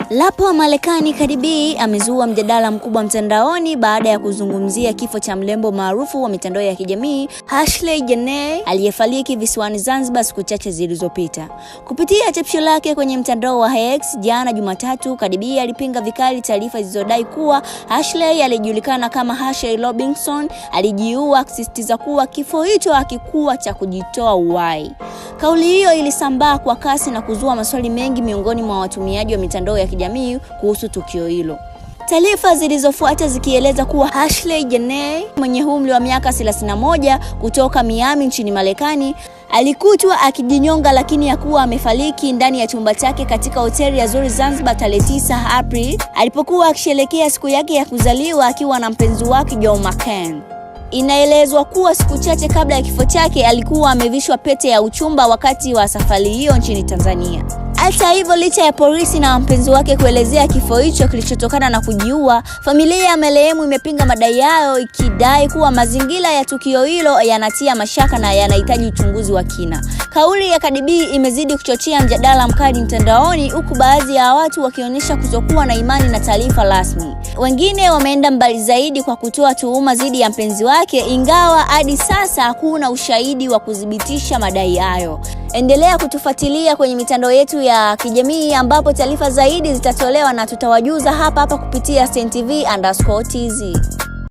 Lapo wa Marekani Cardi B amezua mjadala mkubwa mtandaoni baada ya kuzungumzia kifo cha mrembo maarufu wa mitandao ya kijamii Ashley Janney aliyefariki visiwani Zanzibar siku chache zilizopita. Kupitia chapisho lake kwenye mtandao wa X jana Jumatatu, Cardi B alipinga vikali taarifa zilizodai kuwa Ashley aliyejulikana kama Ashley Robinson alijiua, akisisitiza kuwa kifo hicho hakikuwa cha kujitoa uhai. Kauli hiyo ilisambaa kwa kasi na kuzua maswali mengi miongoni mwa watumiaji wa mitandao ya kijamii kuhusu tukio hilo. Taarifa zilizofuata zikieleza kuwa Ashley Janney mwenye umri wa miaka 31 kutoka Miami nchini Marekani alikutwa akijinyonga, lakini hakuwa amefariki ndani ya chumba chake katika hoteli ya Zuri Zanzibar tarehe 9 Aprili alipokuwa akisherehekea siku yake ya kuzaliwa akiwa na mpenzi wake John McCain. Inaelezwa kuwa siku chache kabla ya kifo chake alikuwa amevishwa pete ya uchumba wakati wa safari hiyo nchini Tanzania. Hata hivyo, licha ya polisi na mpenzi wake kuelezea kifo hicho kilichotokana na kujiua, familia ya marehemu imepinga madai yao, ikidai kuwa mazingira ya tukio hilo yanatia mashaka na yanahitaji uchunguzi wa kina. Kauli ya Cardi B imezidi kuchochea mjadala mkali mtandaoni, huku baadhi ya watu wakionyesha kutokuwa na imani na taarifa rasmi. Wengine wameenda mbali zaidi kwa kutoa tuhuma dhidi ya mpenzi wake, ingawa hadi sasa hakuna ushahidi wa kudhibitisha madai hayo. Endelea kutufuatilia kwenye mitandao yetu ya kijamii ambapo taarifa zaidi zitatolewa na tutawajuza hapa kupitia STN TV_TZ.